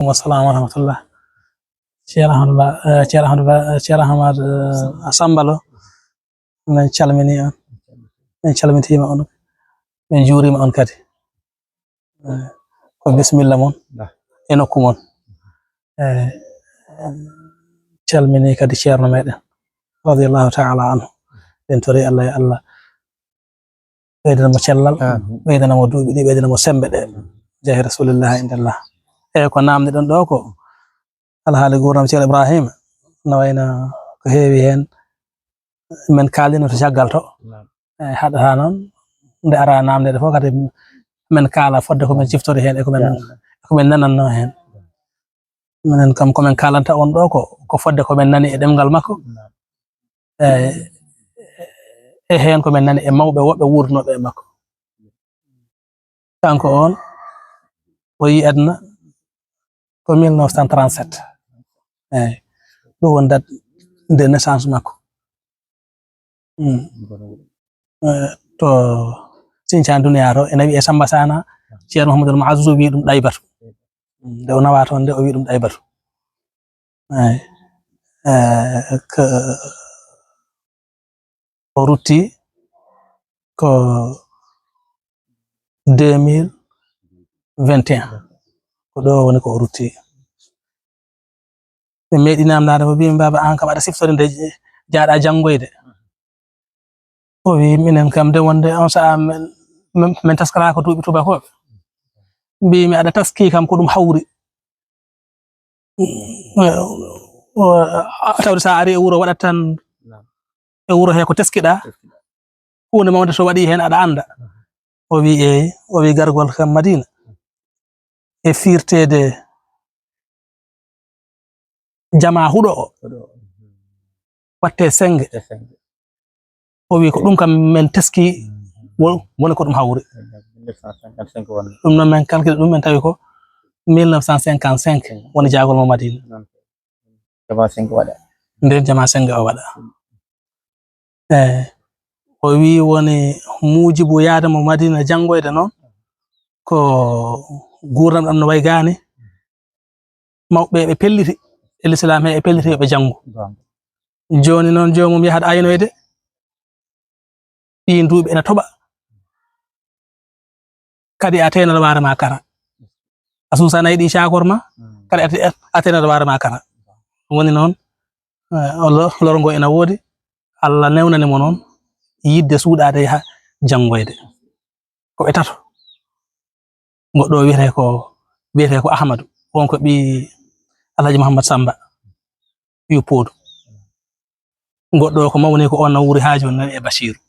Wassalamu warahmatullah. Ceerno Ahmad Sambalo min calmini on, min calmitima on, min juurima on kadi. Ko bismillah mon e nokku mon. Calmini kadi ceerno meɗen radiyallahu ta'ala anhu. En tori Allah ya Allah ɓeydanamo cellal, ɓeydanamo duuɓi ɗi, ɓeydanamo sembe ɗe jahi rasulillah indallah. Ko namdi ɗon ɗo ko alhaali gurdam Ceerno Ibrahima no wayno ko heewi hen men kaalino to caggal to haɗata noon nde ara namde ɗe fof kadi men kaala fodde komin ciftori hen e komin nananno hen. Minen kam komin kalanta on ɗo ko fodde komin nani e ɗemgal makko e hen komin nani e mawɓe woɓɓe wurnoɓe e makko. Kanko on o yi aduna ko 1937 ɗum woni date de naissance makko. To Sinthiane duniya to ene wiye Samba Sana Ceerno Mouhamadoul Mouazzou wi ɗum ɗaybatu nde o nawa toon nde o wi ɗum ɗaybatu. O rutti ko 2021 ko ɗo woni ko o rutti. ɓe meeɗi namdade mo mbimi baba an kam aɗa siftorde nde jaaɗa janngoyde. O wi minen kam de wonde on sa'a min taskara ko duuɓi tubakoɓe. Mbimi aɗa taski kam ko ɗum hawri. Tawde sa ari e wuro waɗat tan e wuro he ko teskiɗa hunde mawde so waɗi hen aɗa anda. O wi eyi, o wi gargol kam Madina e firtede jama huɗo o watte senge. O wi ko ɗum kam men teski woni ko ɗum hawri. ɗum noon min calcule ɗum min tawi ko 1955 woni jagol mo Madina nden jama senge o waɗa. O wi woni mujibu yaade mo Madina janngoyde noon ko gurdam ɗam no way gani mawɓe ɓe pelliti e l'islam he e pelliti yoɓe janngu. Joni noon jomum yahat aynoyde ɗi duuɓi ene toɓa kadi a tenata waare ma kara. A suusa nayi ɗi cakor ma kadi a tenata waare ma kara. Woni noon lorgo ena woodi, Allah newnani mo noon yidde suuɗade yaha janngoyde. Ko ɓe tato goɗɗo wiyete ko Ahmadou, on ko ɓi Alhaji Mouhammad Samba Yuppodou. Goɗɗo ko mawni ko on no wuri ha joni nani e Bachirou.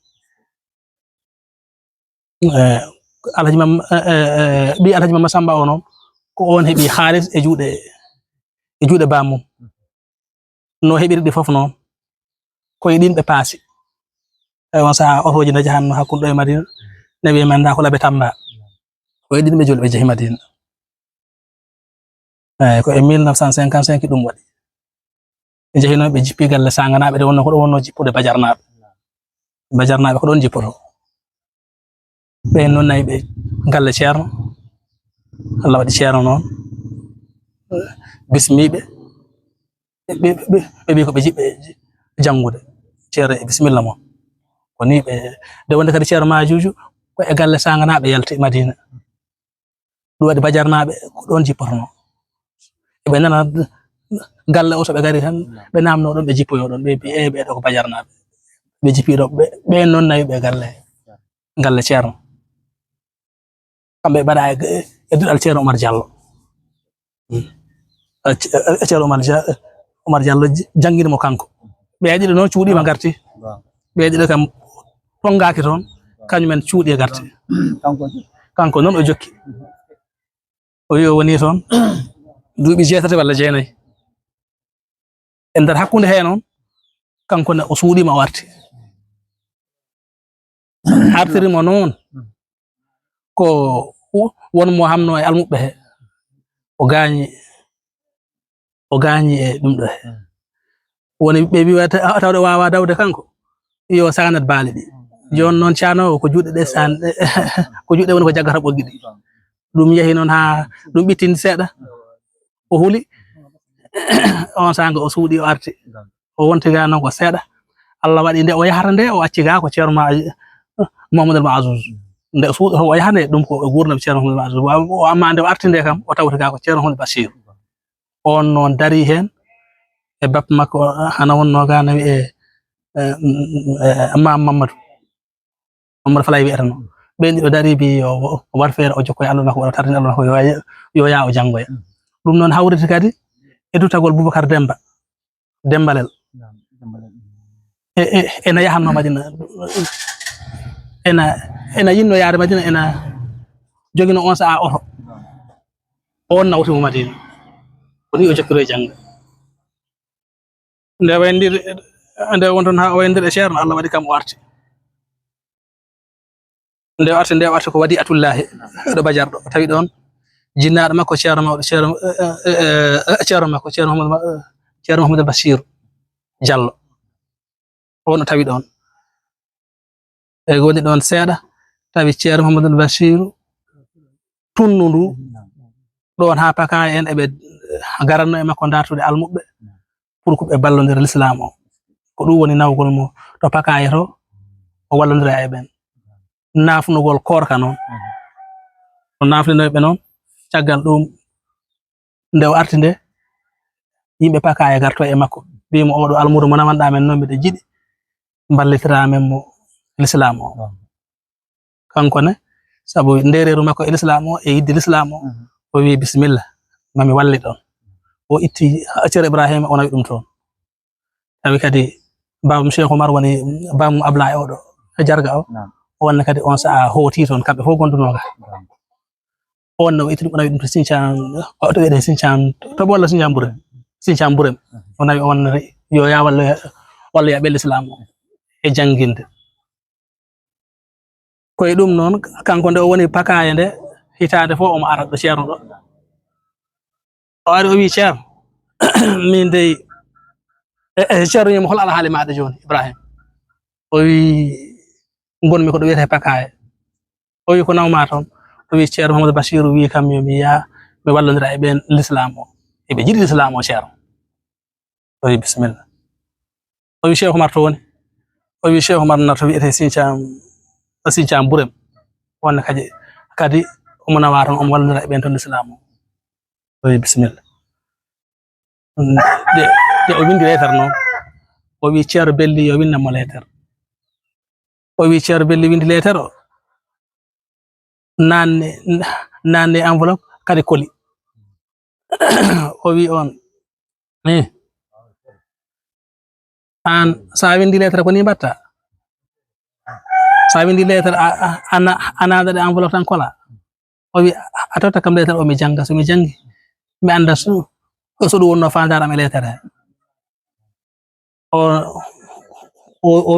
Alhaji Mouhammad Samba o noon ko on heɓi haalis e juuɗe bamum. No heɓiri ɗi fof noon koye ɗin ɓe paasi. On saha otoji nde jahanno hakkude ɗo e Madina ne wiye manda ko Labe Tamba, koye ɗin ɓe joli ɓe jeehi Madina. Ko e 1955 ɗum waɗi. ɓe jeehi noon ɓe jippi galle Sanganaɓe de wonno ko ɗo wonno jippude Bajarnaɓe. Bajarnaɓe ko ɗon jippoto. ɓe noon nayi ɓe galle Ceerno. Allah waɗi Ceerno noon bismiɓe ɓe wi ko ɓe jiɓɓe janngude. Ceerno e bisimilla mon ko ni ɓe de wonde kadi Ceerno Majuju ko e galle Sanganaɓe yalti Madina. ɗum waɗi Bajarnaɓe ko ɗon jippotono. ɓe nana galle o to ɓe gari tan ɓe namno ɗon ɓe jippoyo ɗon ɓe mbi ɓeɗo ko Bajarnaɓe. ɓe jippiɗo ɓe noon nayi ɓe galle Ceerno. kamɓe mbaɗa e duɗal Ceerno Omar Diallo. Ceerno Omar Diallo jangguini mo kanko. ɓe ɗiɗo noon cuuɗima garti. ɓe ɗiɗo kam tongaki toon kañumen cuuɗi e garti. kanko noon o jokki. O wi o woni toon duuɓi 6 walla 9. e nder hakkude he noon kanko ne o suuɗima o arti. artirimo noon ko wonmo hamno e almuɓe he o gaañi e ɗum ɗo he. woni ɓe wi tawde wawa dawde kanko yo sanat baali ɗi. joni noon canowo ko juuɗe ɗe ko juuɗe woni ko jaggata ɓoggi ɗi. ɗum yeehi noon ha ɗum ɓittindi seeɗa o huli on sanga o suudi o arti o wonti ga non ko seeda Allah wadi nde o yahata nde o acci ga ko ceerno Mamadou Mazouz nde o suudi o yahane dum ko gurnam ceerno Mamadou Mazouz o amma nde o arti nde kam o tawti ga ko ceerno Mamadou Bachir on non dari hen e bap makko hana wonno ga na wi Mamadou Falay wi etano ben o dari bi o war feere o jokkoy Allah makko o tarni Allah makko yo ya o jangoya dum non hawriti kadi e dutagol Boubacar Dembalel ena yahanno Madina ena yinno yaade Madina ena jogino on saa oto on nawti mo Madina woni o jokkiro e janga nde wonton ha o wendir e ceerno Allah wadi kam o arti nde arti ko wadi atullahi do bajardo tawi don jinnaado makko ceerno mawdo ceerno makko ceerno Muhammad Bashir Diallo on tawi don e goni don seeda tawi ceerno Muhammad Bashir tunnundu don ha paka en e be garanno e makko dartude almubbe pour ko be ballondir l'islam o ko dum woni nawgol mo to paka to o wallondira e ben nafnugol korka non to naflino be non caggal dum nde o arti nde yimbe paka e garto e makko bimo odo almudo mo namanda men non be jidi ballitira men mo l'islam o kanko ne sabu ndereru makko e l'islam o e yidde l'islam o wi bismillah mami walli don o itti Ceerno Ibrahima o nawi dum ton tawi kadi babam Cheikh Omar woni babam Ablaye o do jarga o on kadi on saa hoti ton kambe fo gonduno ga on no itti dum nawi dum to Sinthiane o to wede Sinthiane to bolla Sinthiane Burem o nawi on yo ya walla ya bel islam e janginde koy dum non kanko nde o woni pakaye nde hitande fo o mo arat do ceerno do o ari o wi ceerno min dey ceerno yimo hol ala haali maade joni Ibrahim o wi gonmi ko do wiyete pakaye o wi ko nawma ton o wi ceerno Muhammad Bashir wi kam yo mi ya mi wallondira e ben l'islam o e be jidi l'islam o ceerno o wi bismillah o wi Cheikh Omar to woni o wi Cheikh Omar na to wiyete Sinthiane Burem on kadi o mo nawa ton o mo wallondira e ben ton l'islam o wi bismillah de o windi letter non o wi ceerno belli yo winna mo letter o wi ceerno belli windi letter o nanne enveloppe kadi koli o wi on an sa windi letter ko ni batta sa windi letter anada de enveloppe tan kola o wi atota kam letter o mi janga so mi jangi mi anda so do wonno fandara me letter o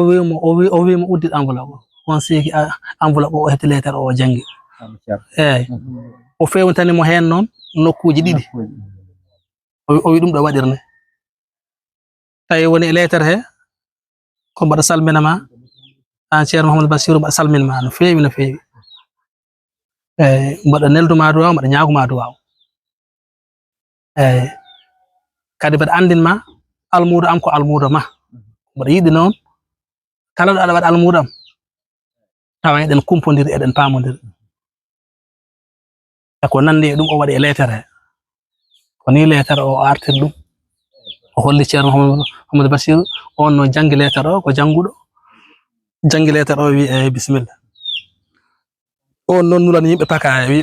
wi mo uddi enveloppe on seki enveloppe o heti letter o jangi o fewntani mo hen non nokkuji didi o wi dum do wadirne tay woni letter he ko bada salminama an Ceerno Muhammad Bashir bada salminama no feewi bada nelduma duwaw bada nyaaguma duwaw kadi bada andinma almudo am ko almudo ma bada yidi non kala do ada wad almudo am tawa eden kumpondir eden pamondir ko nandi dum o wadi e letter he ko ni letter o artir dum o holli Ceerno Muhammad Bashir on no jangi letter o ko jangudo jangi letter o wi bismillah on non nulan yimbe paka wi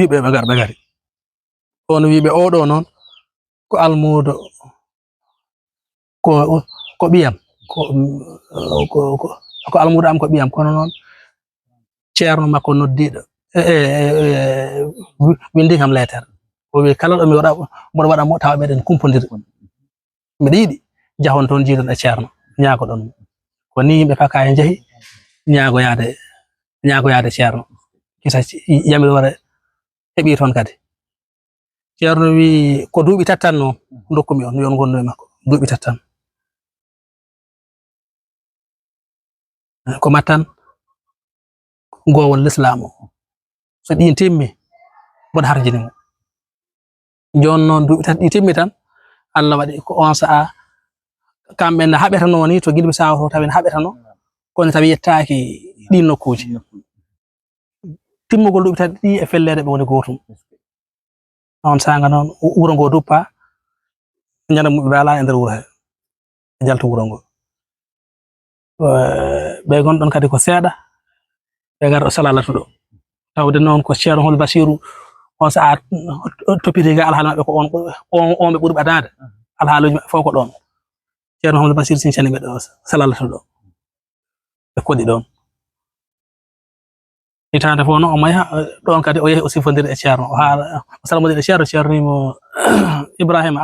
be gari on wi be o do non ko almudo ko biyam ko almudo am ko biyam kono non ceerno makko noddido windi kam letter o wi kala do mi wada mo tawa beden kumpondir mi yidi jahon ton jidon e ceerno nyaago don ko ni yimbe paka en jahi nyaago yaade ceerno kisa yami wara hebi ton kadi ceerno wi ko duubi tattanno dokkumi on yon gonno e makko duubi tattan ko matan gowol l'islam so din timmi bod harjini mo jon non duubi tati timmi tan Allah wadi ko on saa kambe na habetano ni to gilbi sawo to tawen habetano kono tawi yettaaki din nokkuji timmugol duubi tati e fellere be woni gotum on sanga non wuro ngo duppa nyana mu bala e nder wuro he jalto wuro ngo be gondon kadi ko seeda be gar salalatu do tawde non ko Ceerno Hol Basiru on saa topiti ga alhaal mabbe ko on be buri badade alhaaluji mabbe foko don Ceerno Hol Basiru sin chani be do salalatu do be kodi don itande fo no o maya don kadi o yehi o sifondir e Ceerno o haala salamu de Ceerno mo Ibrahim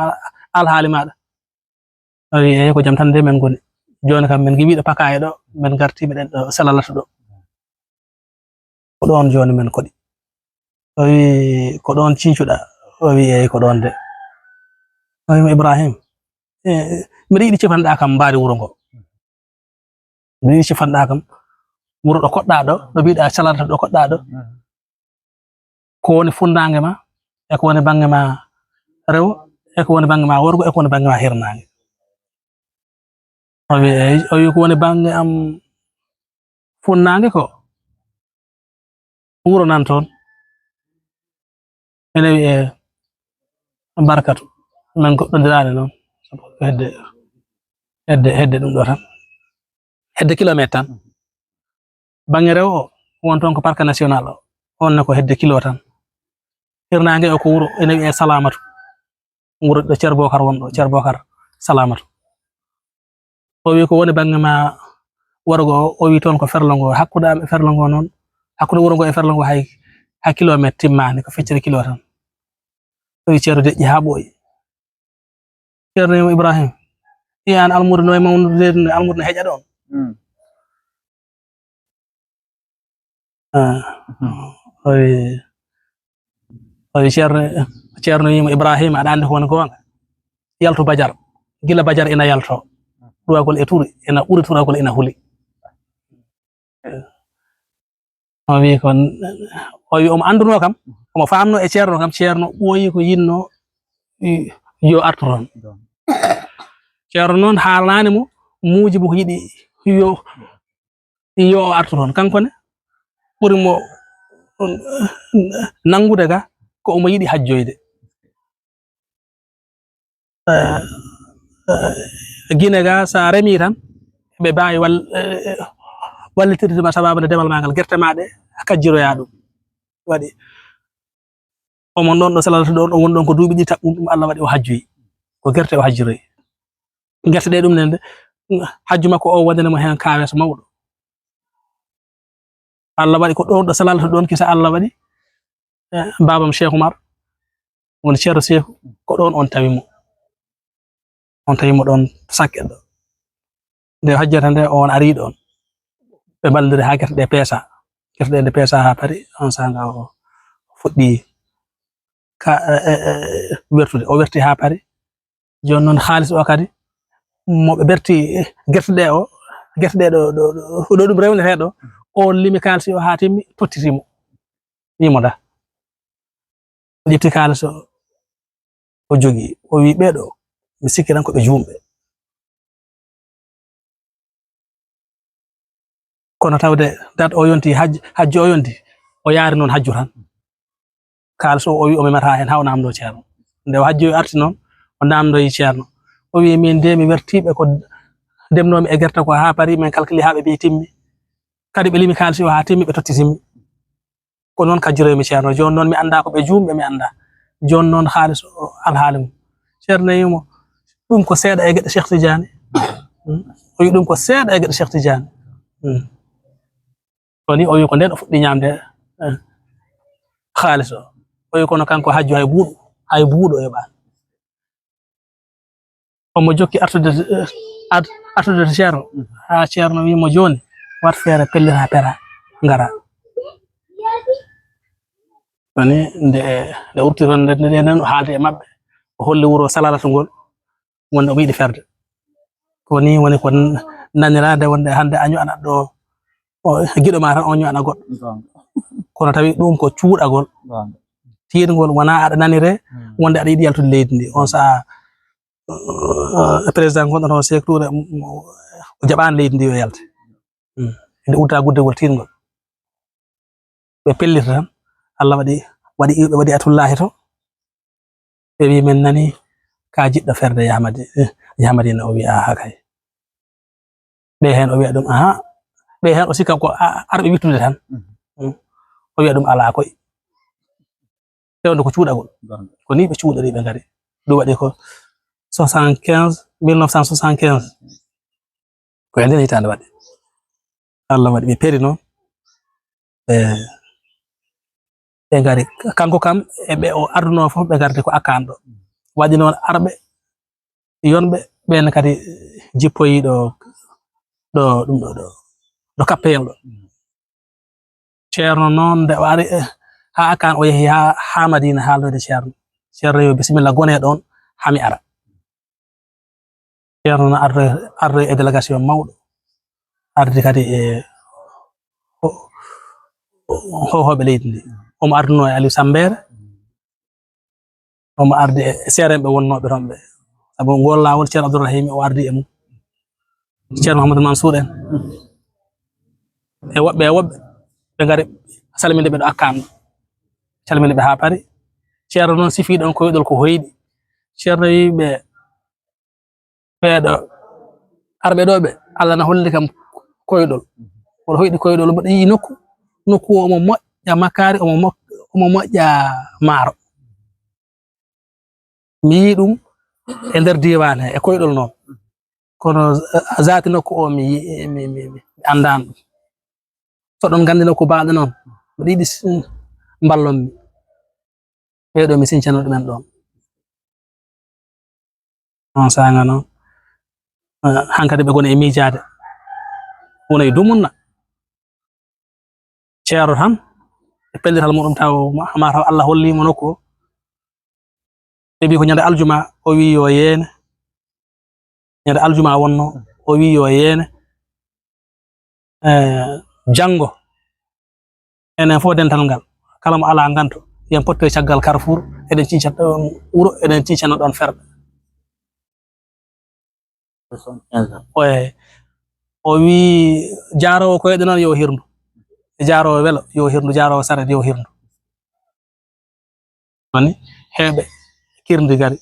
alhaali mada ay ko jam tan de men goni joni kam men gibi do pakaye do men garti be den do salalatu do ko don joni men kodi o wi ko don cincuda o wi e ko don de o wi Ibrahim mi yiɗi cifanda kam mbaari wuro ngo mi yiɗi cifanda kam wuro do kodda do biida salalatu do kodda do ko woni fundange ma e ko woni bange ma rew e ko woni bange ma worgo e ko woni bange ma hirnange o wi ko woni bange am funnange ko wuro nan ton ene wi barkatu men ko dondirane non hedde dum do tan hedde kilomètre tan bange rew o won ton ko parc national o on ko hedde kilo tan hirnange o ko wuro ene wi salamatu wuro do Ceerno Bokar wondo Ceerno Bokar salamatu o wi ko woni bange ma worgo o wi ton ko ferlongo hakkude am e ferlongo non hakkude wuro ngo e ferlongo hay kilomètre timmani ko feccere kilo tan o wi Ceerno deji ha boyi Ceerno Ibrahim an almudo no mawnude almudo heja don o wi Ceerno Ibrahim ada ande ko gonga yalto bajar gila bajar ina yalto duwagol e turi ina uri turagol ina huli o wi o anduno kam o famno e Ceerno kam Ceerno boyi ko yinno yo artoron Ceerno non haalani mo muuji bu ko yidi yo artoron kanko ne buri mo nangude ga ko o mo yidi hajjoyde gine ga sa remi tan be baay wallitirde ma sababu demal magal gerte maade kajjiroya dum wadi o mon don do salalatu don o wondon ko duubi di tabbum dum Allah wadi o hajjoyi ko gerte o hajjiroyi gerte de dum nende hajju makko o wadana mo hen kaaweso mawdo Allah wadi ko don do salalatu don kisa Allah wadi babam Cheikh Oumar won Ceerno Cheikh ko don on tawi mo don sakke do de hajjata de on ari don be baldiri ha gerte de pesa ha pari on sanga o fuddi ka wertude o werti ha pari jon non khalis o kadi mo be berti gerte de do dum rewne redo o limi kalsi o ha timmi tottitimo wimo da jetti kalsi o jogi o wi bedo mi sikiran ko be jumbe kono tawde dat o yonti hajjo o yonti o yaari non hajju tan kalso o wi o memata hen haw namdo Ceerno nde hajjo arti non o namdo yi Ceerno o wi min de mi wertibe ko demnomi e gerta ko ha pari men calculi ha be bi timmi kadi be limi kalsi o ha timmi be tottitimi ko non kajjiro mi Ceerno jon non mi anda ko be jumbe mi anda jon non khalis alhalim Ceerno yimo dum ko seeda e gedde Cheikh Tidiane o wi dum ko seeda e gedde Cheikh Tidiane koni o wi ko den o fuddi nyamde khalis o wi kono kanko hajju hay buudo e ba o mo jokki artude Ceerno ha Ceerno wi mo joni wat feere pellira pera ngara koni nde urti ton nde nan haalde e mabbe o holli wuro salalatu ngol wonde o yidi ferde koni woni ko nanirade wonde hande anyu ana do gido ma tan on nyu ana goddo kono tawi dum ko cuudagol tiidgol wona aɗa nanire wonde aɗa yiɗi yaltude leydi ndi on saha président gonɗo toon Sékou Touré o jaɓani leydi ndi yo yalte inde udda guddegol tiidgol ɓe pellita tan Allah waɗi atullahi to ɓe wi men nani ka jiɗɗo ferde Yahamadina o wi aha kay ɓe hen o wiya ɗum aha ɓe hen o sikka ko arɓe wittude tan o wiya ɗum ala koy tewde ko cuuɗagol ko ni ɓe cuuɗori ɓe ngari ɗum waɗi ko 1975 ko e nden hitande waɗi Allah waɗi ɓe peri noon ɓe ngari kanko kam eɓe o arduno fof ɓe gardi ko akkanɗo waɗi noon arɓe yonɓe ɓen kadi jippoyi ɗo kappeyel ɗo ceerno noon nde o ari ha akkan o yeehi ha Madina haalnoyde ceerno yo bisimilla gone ɗon hami ara ceerno no ardoy e délégation mawɗo ardi kadi e hohoɓe leydi ndi omo arduno e Aliou Sambere omo ardi e seerenɓe wonnoɓe toon ɓe sabu ngol lawol ceerno Abdourahimi o ardi e mum ceerno Mouhamadou Mansour en e woɓɓe ɓe ngari salminde ɓe ɗo akkanɗo calminde ɓe ha paari ceerno noon sifi ɗon koyɗol ko hoyɗi ceerno wi ɓeɗo arɓe ɗo ɓe Allah na holli kam koyɗol oɗo hoyɗi koyɗol mboɗo yii nokku o omo moƴƴa makkari omo moƴƴa maaro mi yii ɗum e nder diwan he e koyɗol noon kono zati nokku o mi andano ɗum so ɗon gandi nokku baaɗo noon mbiɗa yiɗi mballonmi ɓeɗo mi sincano ɗumen ɗon on sanga noon hankadi ɓe goni e miijade wona e dumunna ceero tan e pellital muɗum taw Allah hollimo nokku o ɓe mbi ko ñande aljuma o wi yo yeene ñande aljuma wonno o wi yo yeene janngo enen fof dental ngal kala mo ala nganto yen potto e caggal Carrefour eɗen cinca ɗon wuro eɗen cincana ɗon ferɓe o wi jaarowo koyɗe noon yo hirndu jaarowo welo yo hirndu jaarowo saret yo hirndu woni heɓe kirdi gari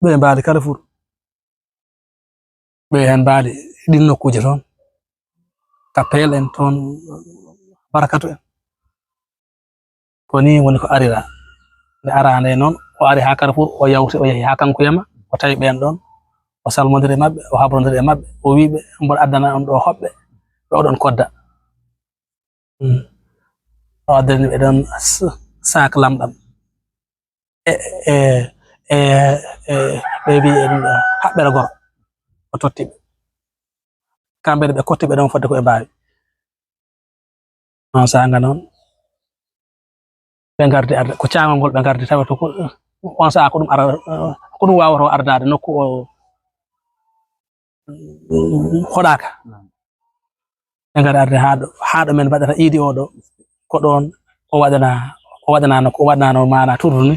ɓe mbaadi Carrefour ɓe hen mbaadi ɗin nokkuje toon Kappel en toon Barakatu en ko ni woni ko arira nde arande noon o ari ha Carrefour o yawti o yeehi ha Kankuyama o tawi ɓen ɗon o salmodiri e maɓɓe o habrodiri e maɓɓe o wiɓe mboɗo addana on ɗo hoɓɓe ɓe oɗon kodda o addani ɓe ɗon sac lamɗam ɓe wi e ɗum haɓɓere goro o totti ɓe kamɓe ɓe kotti ɓe ɗon fodde ko e mbawi on sanga noon ɓe gardi arde ko cangol ngol ɓe gardi tawa to on saha ko ɗum wawoto ardade nokku o hoɗaka ɓe ngari arde haɗo men mbaɗata iidi oɗo ko ɗon o waɗanano mana tourne ni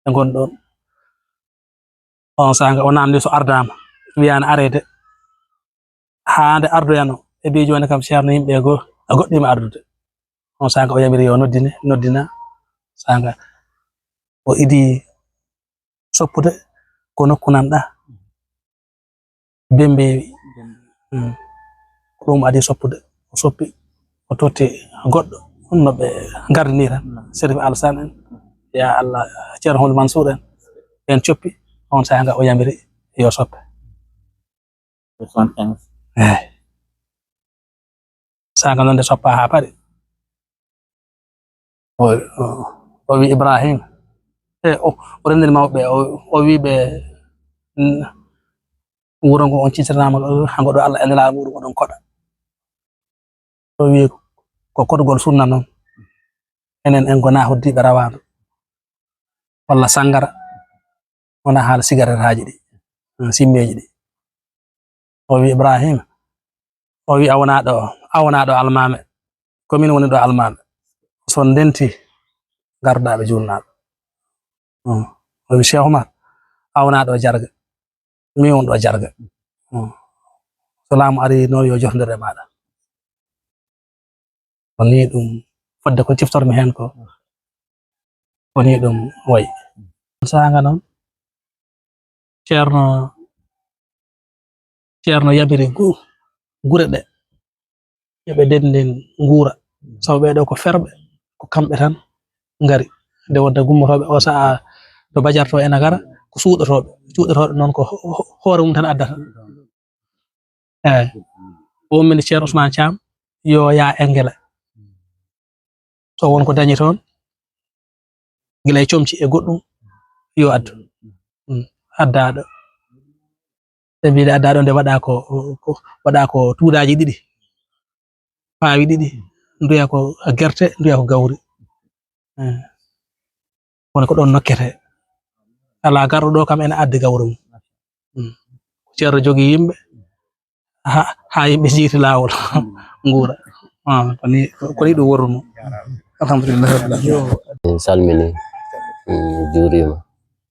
ɓe goni ɗon on sanga o namdi so ardama wiyani arede hande ardoyano e mbi joni kam ceerno yimɓe goɗɗima ardude on sanga o yamiri yo noddina sanga o idi soppude ko nokku nanɗa Bembewi ɗum adi soppude o soppi o totti goɗɗo no ɓe gardini tan Serif Alassane en ya Allah ceerno Mouhamadou Mansour en ɓen coppi on sanga o yamiri yo soppe sanga noon nde soppa ha paari o wi Ibrahim o rendini mawɓe o wi ɓe wuro ngo on cincirnama hango ɗo Allah e nelaɗo muɗum oɗon koɗa o wi ko koɗgol sunna noon enen en gona hoddiɓe rawandu walla sangara wona haala cigarette haji ɗi simmeji ɗi o wi Ibrahim o wi a wona ɗo almame komin woni ɗo almame son ndenti gardaɓe junnaɓe Cheikh Oumar awnaɗo jarga mi on ɗo jarga so laamu ari no yo jofndir e maɗa woni ɗum fodde ko ciftormi hen ko woni ɗum wayi sanga noon ceerno yamiri gure ɗe yoɓe dendin nguura sabu ɓeɗo ko ferɓe ko kamɓe tan ngari nde wonde gummotoɓe o sa'a to bajarto ena gara ko cuuɗotoɓe noon ko hoore mum tan addata eyi o ummini ceerno Ousmane Thiam yo yaa Engele so wonko dañi toon gila e comci e goɗɗum yo addu addaɗo ɓe mbiɗe addaɗo nde waɗa ko tuudaji ɗiɗi paawi ɗiɗi nduya ko gerte nduya ko gawri woni ko ɗon nokkete ala garɗo ɗo kam ene addi gawri mum ceerno jogii yimɓe ha yimɓe jiiti laawol nguura ko ni ɗum worruno alhamdulillah en salmini juurima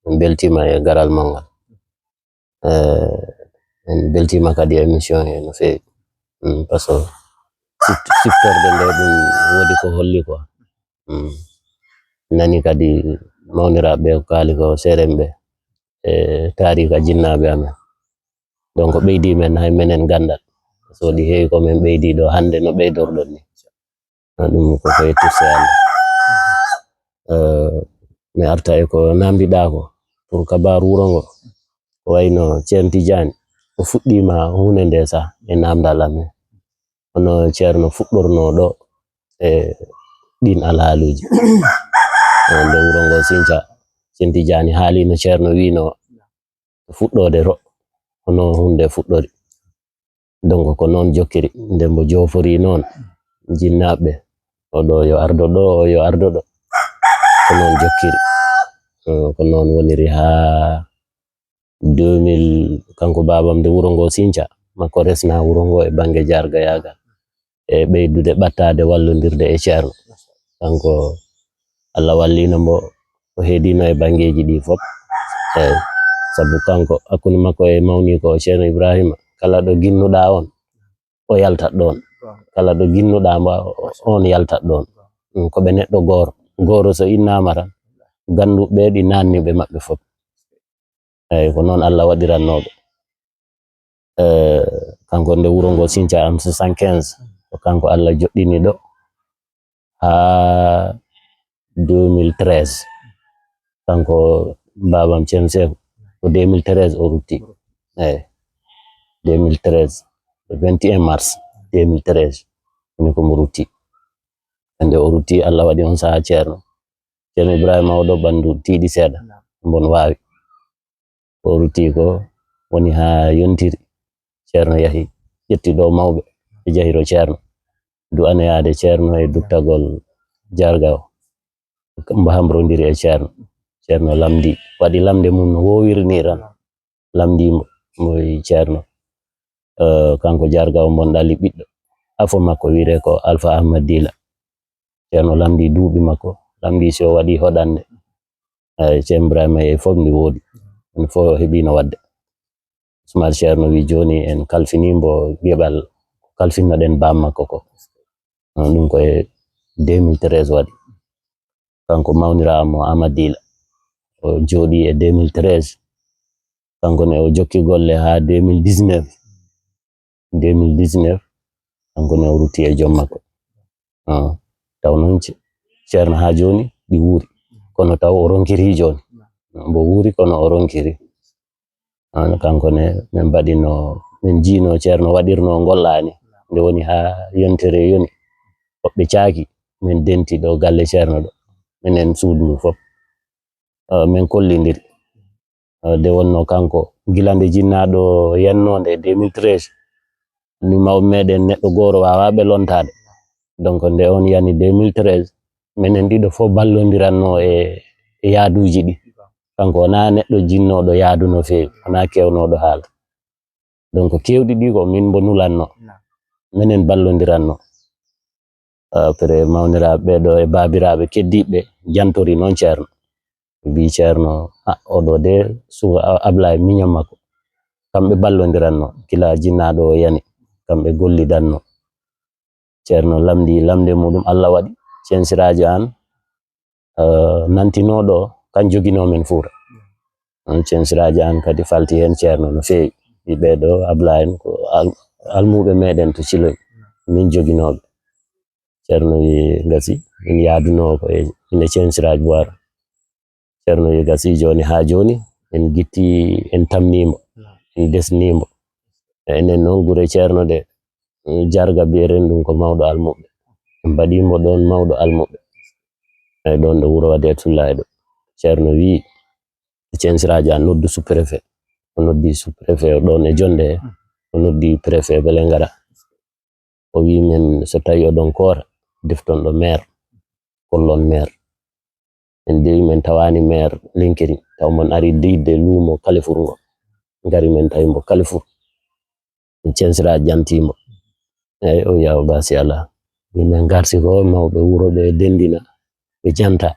en beltima e garal mangal en beltima kadi émission he no feewi parce que siftorde nde ɗum wodi ko holli quoi nani kadi mawniraɓe ko kaali ko seremɓe e tarika jinnaɓe amen donc ɓeydi men hay menen gandal so ɗi heewi komin ɓeydi ɗo hande no ɓeydorɗon ni ɗum koko yettirse Allah mi arta e ko namdiɗa ko pour kabaru wuro ngo ko wayno Ceerno Tidiane o fuɗɗima hunde nde sa e namdal amen hono ceerno fuɗɗorno ɗo e ɗin alhaaluji nde wuro ngo Sinthiou Ceerno Tidiane haalino ceerno wino fuɗɗode ro hono hunde fuɗɗori donc ko noon jokkiri nde mbo jofori noon jinnaɓe oɗo yo ardo ɗo o yo ardo ɗo ko noon jokkiri ko noon woniri ha 2000 kanko babam nde wuro ngo Sinthiou makko resna wuro ngo e banggue jarga yagal e ɓeydude ɓattade wallodirde e ceerno kanko Allah wallino mbo o heedino e banggueji ɗi fof eyi sabu kanko hakkude makko e mawni ko ceerno Ibrahima kala ɗo ginnuɗa on o yaltat ɗon kala ɗo ginnuɗa mba on yaltat ɗon koɓe neɗɗo gooro so innama tan ganduɓe ɗi nanniɓe maɓɓe fof eyi ko noon Allah waɗirannoɓe kanko nde wuro ngo Sinthiou am 75 ko kanko Allah joɗɗini ɗo ha 2013 kanko babam Ceerno Seku ko 2013 o rutti eyi 2013 le 21 mars 2013 woni komo rutti ande o rutti Allah waɗi on saha ceerno Ibrahima oɗo ɓandu tiiɗi seeɗa bon wawi o rutti ko woni ha yontiri ceerno yahi ƴetti ɗo mawɓe e jahiro ceerno du'anoyade ceerno e duttagol jarga o mbahambrodiri e ceerno lamdi waɗi lamde mum no wowirni tan lamdimo moy ceerno kanko jarga o mon ɗali ɓiɗɗo afo makko wire ko Alpha Ahmad Dila ceerno lamdi duuɓi makko lamdi so waɗi hoɗande ceerno Ibrahima e fof ndi woodi on fof heɓino wadde sumal ceerno wi joni en kalfinimbo geɓal kalfinnoɗen bam makko ko ɗum koye 2013 waɗi kanko mawniramo Ahmad Dila o jooɗi e 2013 kanko ne o jokki golle ha 2019 kanko ne o rutti e joom makko taw noon ceerno ha joni ɗi wuuri kono taw o ronkiri joni mbo wuuri kono o ronkiri kanko ne min mbaɗino min jiino ceerno waɗirno gollani nde woni ha yontere yoni hoɓɓe caaki min denti ɗo galle ceerno ɗo minen suudu ndu fof min kollidiri nde wonno kanko gila nde jinnaɗo yennode 2013 ni mawɓe meɗen neɗɗo gooro wawaɓe lontade donc nde on yani 2013 minen ɗiɗo fof ballodiranno e yaaduji ɗi kanko wona neɗɗo jinnoɗo yaadu no feewi wona kewnoɗo haala donc kewɗi ɗi ko min mbo nulanno minen ballodiranno après mawniraaɓe ɗo e baabiraaɓe keddiiɓe jantori noon ceerno mbi ceerno oɗo de suka Ablaye miñam makko kamɓe ballodiranno kila jinnaɗo o yani kamɓe gollidanno ceerno lamdi lamde muɗum Allah waɗi censirajo an nantinoɗo kan joginomen Fuuta censirajo an kadi falti hen ceerno no feewi ɓiɓeɗo Ablaye ko almuɓe meɗen to Ciloñ min joginoɓe ceerno wi gasi min yaaduno ko ine censirajo Boiro ceerno wi gasi joni ha joni en gitti en tamnimo en desnimo enen noon gure ceerno de jarga bi'eren ɗum ko mawɗo almuɓe en mbaɗimo ɗon mawɗo almuɓe eyi ɗon ɗo wuro Wade Tullahi ɗo ceerno wi censirajo an noddu sous-préfet o noddi sous-préfet o ɗon e jonde o noddi préfet beele ngara o wi men so tawi oɗon koora defton ɗo maire kollon maire en dewi men tawani maire Linkering taw mon ari deyde luumo Kalifur ngo ngari men tawi mbo Kalifur censirajo jantimo eyi o wiya o basi ala min garti ko mawɓe wuro ɓe dendina ɓe janta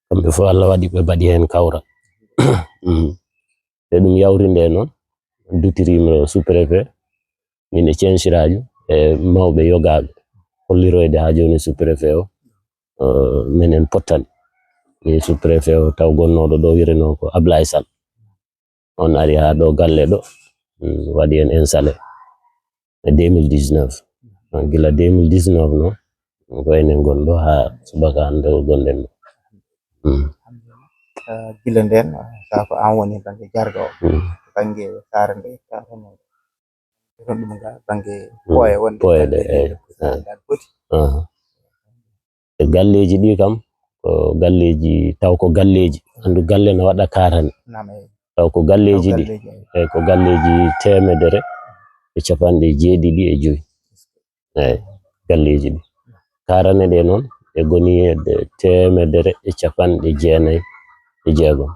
kamɓe fof Allah waɗi ɓe mbaɗi hen kawral e ɗum yawri nde noon dutirimi sous-préfet min e censirajo e mawɓe yogaɓe holliroyde ha joni sous-préfet o minen pottani mi sous-préfet o taw gonnoɗo ɗo wireno ko Ablaye Sall on ari ha ɗo galle ɗo waɗi en installé e 2019 gila 2019 no ko enen gonɗo ha subaka hande o gonɗen ɗo gila nden sako an woni banggue jarga o banggue sare nde ɗum ga banggue poye wonde poyede e galleji ɗi kam ko galleji taw ko galleji andu galle no waɗa karane taw ko galleji ɗi eyi ko galleji 175 eyi galleji ɗi karane ɗe noon e goni e 196 200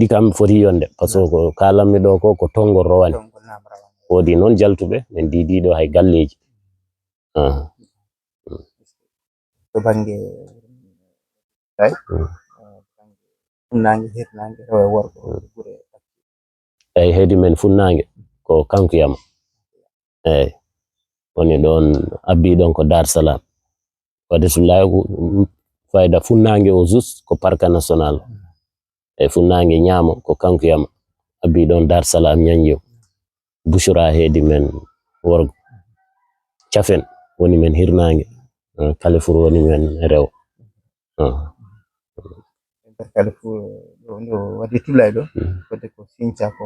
kam foti yonde par ce que ko kalanmi ɗo ko tongol rowani woodi noon jaltuɓe min diidiɗo hay galleji to banggue tay funnague hirnague rewo e worgo gure eyi heedi men funnague ko kankuyama eyi woni ɗon abbi ɗon ko Dar Salam Wade Tullahi fayda funnague o juste ko parc national e funnague ñaamo ko kankuyama abbi ɗon Dar Salam Ñanjew Bouchra heedi men worgo Cafen woni men hirnague Kalifur woni men rewo Kalifur ɗo Wade Tullahi ɗo fodde ko Sinthiaba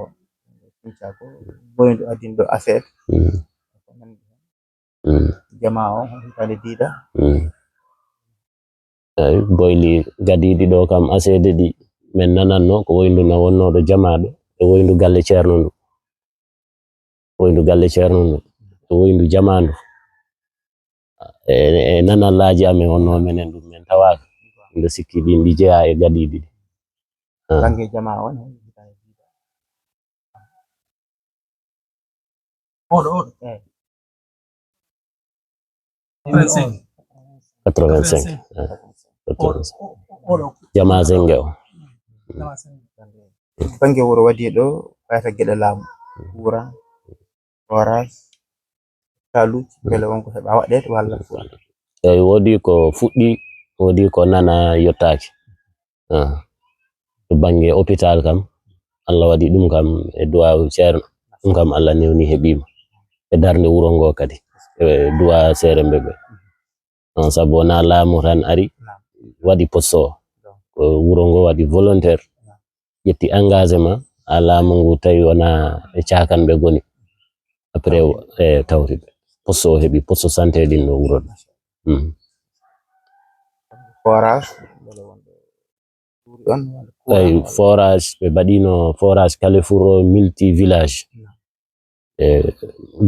ko boyɗo adinɗo affaire jama o hitande diida eyi boyli gadiɗi ɗo kam asede ɗi min nananno ko woyndu no wonnoɗo jamaɗo e woyndu galle ceerno ndu e woyndu jamandu e nanallaji amen wonno minen ɗum min tawaka nde sikki ɗin ɗi jeeya e gadiɗi ɗi banggue jama on oɗo 85 jama Zenge o banggue wuro Wadi ɗo ɓayata gueɗe laamu courant forage kaluji beele wonko heɓa waɗede walla eyi woodi ko fuɗɗi woodi ko nana yottaki to banggue hôpital kam Allah waɗi ɗum kam e duwawu ceerno ɗum kam Allah newni heɓima e darde wuro ngo kadi e duwa Serembe ɓe sabu wona laamu tan ari waɗi poste o ko wuro ngo waɗi volontaire ƴetti engagement ha laamu ngu tawi wona e cakan ɓe goni après e tawri ɓe poste o heeɓi poste santé ɗin no wuro ɗo forage eyi forage ɓe mbaɗino forage Kalifur multi village e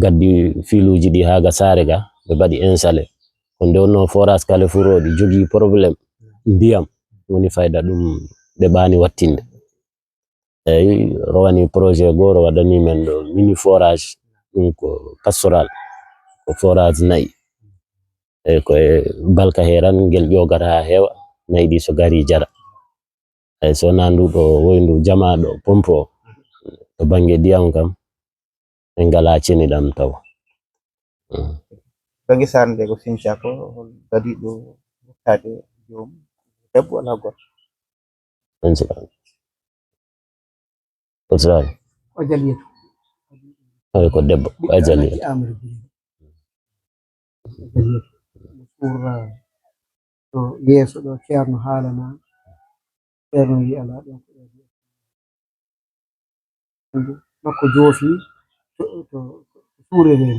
gaddi filuji ɗi haga saare ga ɓe mbaɗi installé ko nde wonno forage Kalifur o ɗi jogui probléme ndiyam woni fayda ɗum ɓe ɓaani wattinde eyi rowani projet goro waɗani men ɗo mini forage ɗum ko pastoral ko forage nayi e ko balka heran ngel ƴogata ha hewa nayi ɗi so gari jara ay so na nduɗo woyndu jamaɗo pompo to banggue ndiyam kam en ngala ceni ɗam taw banggue sarde ko Sinthiou ko gadiɗo wottade jomum debbo walla gorko o jaliyatu ay ko debbo ko ajaliyatu ɓurra to yeeso ɗo ceerno haalana ceerno wi ala ɗon ko makko joofi to suurere ni